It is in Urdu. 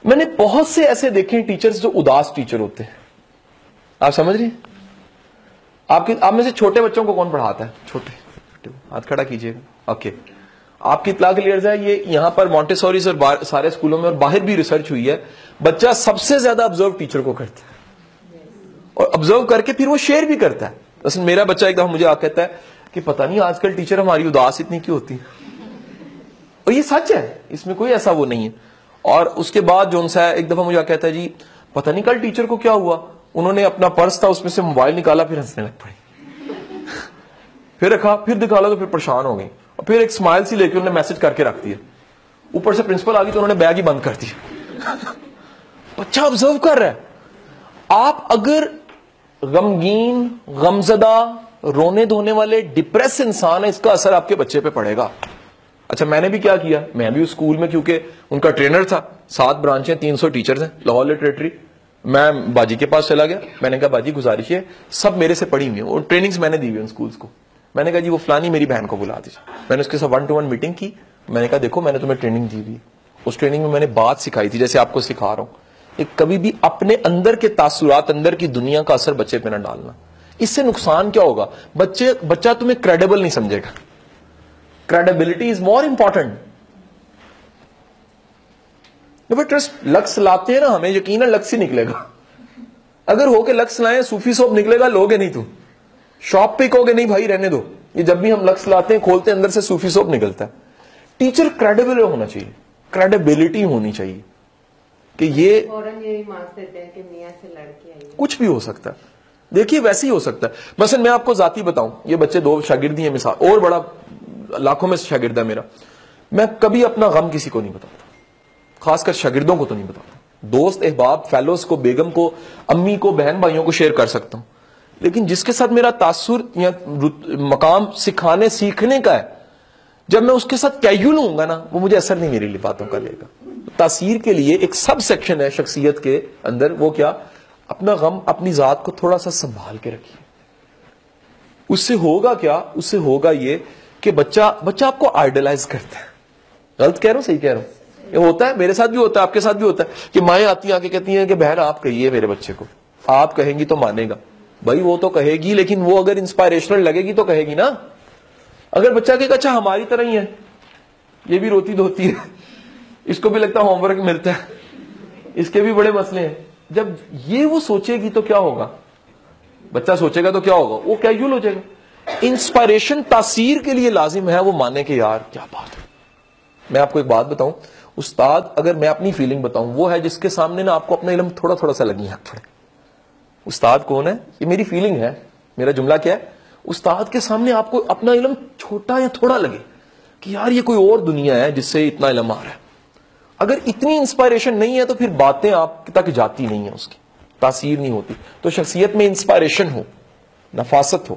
میں نے بہت سے ایسے دیکھے ہیں ٹیچرز جو اداس ٹیچر ہوتے ہیں. آپ سمجھ رہی ہیں؟ آپ میں سے چھوٹے بچوں کو کون پڑھاتا ہے؟ چھوٹے ہاتھ کھڑا کیجیے گا. اوکے, آپ کی اطلاع کے لیے عرض ہے, یہ یہاں پر مونٹیسوریز اور سارے اسکولوں میں اور باہر بھی ریسرچ ہوئی ہے, بچہ سب سے زیادہ آبزرو ٹیچر کو کرتا ہے اور آبزرو کر کے پھر وہ شیئر بھی کرتا ہے. مثلا میرا بچہ ایک دفعہ مجھے آ کہتا ہے کہ پتہ نہیں آج کل ٹیچر ہماری اداس اتنی کیوں ہوتی ہے, اور یہ سچ ہے, اس میں کوئی ایسا وہ نہیں ہے. اور اس کے بعد جو سا ایک دفعہ مجھے کہتا ہے جی پتہ نہیں کل ٹیچر کو کیا ہوا, انہوں نے اپنا پرس تھا اس میں سے موبائل نکالا, پھر ہنسنے لگ پڑے, پھر رکھا, پھر دکھالا تو پھر پریشان ہو گئی, اور پھر ایک اسمائل سی لے کے انہوں نے میسج کر کے رکھ دیا. اوپر سے پرنسپل آ گئی تو انہوں نے بیگ ہی بند کر دیا. بچہ آبزرو کر رہا ہے. آپ اگر غمگین, غمزدہ, رونے دھونے والے, ڈپریس انسان ہے, اس کا اثر آپ کے بچے پہ پڑے گا. اچھا میں نے بھی کیا کیا, میں بھی اس اسکول میں, کیونکہ ان کا ٹرینر تھا, 7 برانچیں, 300 ٹیچرز ہیں لاہور لٹریٹری, میں باجی کے پاس چلا گیا. میں نے کہا باجی گزارش ہے, سب میرے سے پڑھی ہوئی ہیں اور ٹریننگز میں نے دی ہوئی ان اسکولز کو. میں نے کہا جی وہ فلانی میری بہن کو بلا دیجیے. میں نے اس کے ساتھ 1-to-1 میٹنگ کی. میں نے کہا دیکھو میں نے تمہیں ٹریننگ دی ہوئی, اس ٹریننگ میں نے بات سکھائی تھی جیسے آپ کو سکھا رہا ہوں, کہ کبھی بھی اپنے اندر کے تاثرات, اندر کی دنیا کا اثر بچے پہ نہ ڈالنا. اس سے نقصان کیا ہوگا, بچہ تمہیں کریڈیبل نہیں سمجھے گا. Credibility is more important. Trust لکس لاتے ہیں نا, ہمیں یقین ہے لکس ہی نکلے گا. اگر ہو کے لکس لائیں صوفی سوپ نکلے گا, لوگے نہیں. تم شاپ پہ کہو گے نہیں بھائی رہنے دو, یہ جب بھی ہم لکس لاتے ہیں کھولتے ہیں اندر سے صوفی سوپ نکلتا ہے. ٹیچر کریڈیبل ہونا چاہیے, کریڈیبلٹی ہونی چاہیے کہ یہ کچھ بھی ہو سکتا ہے. دیکھیے ویسے ہی ہو سکتا ہے. مثلا میں آپ کو ذاتی بتاؤں, یہ بچے 2 شاگردی ہیں مثال, اور بڑا لاکھوں میں شاگرد ہے میرا. میں کبھی اپنا غم کسی کو نہیں بتاتا, خاص کر شاگردوں کو تو نہیں بتاتا. دوست احباب, فیلوز کو, بیگم کو, امی کو, بہن بھائیوں کو شیئر کر سکتا ہوں, لیکن جس کے ساتھ میرا تاثر یا مقام سکھانے سیکھنے کا ہے, جب میں اس کے ساتھ کیجول ہوں گا نا, وہ مجھے اثر نہیں میری باتوں کا لے گا. تاثیر کے لیے ایک سب سیکشن ہے شخصیت کے اندر, وہ کیا, اپنا غم, اپنی ذات کو تھوڑا سا سنبھال کے رکھیے. اس سے ہوگا کیا, اس سے ہوگا یہ کہ بچہ آپ کو آئیڈلائز کرتا ہے. غلط کہہ رہا ہوں, صحیح کہہ رہا ہوں؟ یہ ہوتا ہے, میرے ساتھ بھی ہوتا ہے, آپ کے ساتھ بھی ہوتا ہے کہ مائیں آتی ہیں آ کے کہتی ہیں کہ بہن آپ کہیے میرے بچے کو, آپ کہیں گی تو مانے گا. بھائی وہ تو کہے گی, لیکن وہ اگر انسپائریشنل لگے گی تو کہے گی نا. اگر بچہ کہے اچھا ہماری طرح ہی ہے, یہ بھی روتی دھوتی ہے, اس کو بھی لگتا ہے ہوم ورک ملتا ہے, اس کے بھی بڑے مسئلے ہیں, جب یہ وہ سوچے گی تو کیا ہوگا, بچہ سوچے گا تو کیا ہوگا, وہ کیجول ہو جائے گا. انسپائریشن تاثیر کے لیے لازم ہے وہ مانے کہ یار کیا بات ہے. میں آپ کو ایک بات بتاؤں, استاد, اگر میں اپنی فیلنگ بتاؤں, وہ ہے جس کے سامنے نا آپ کو اپنا علم تھوڑا تھوڑا سا لگی ہاتھ پڑے. استاد کون ہے, یہ میری فیلنگ ہے, میرا جملہ کیا ہے, استاد کے سامنے آپ کو اپنا علم چھوٹا یا تھوڑا لگے کہ یار یہ کوئی اور دنیا ہے جس سے اتنا علم آ رہا ہے. اگر اتنی انسپائریشن نہیں ہے تو پھر باتیں آپ تک جاتی نہیں ہیں, اس کی تاثیر نہیں ہوتی. تو شخصیت میں انسپائریشن ہو, نفاست ہو,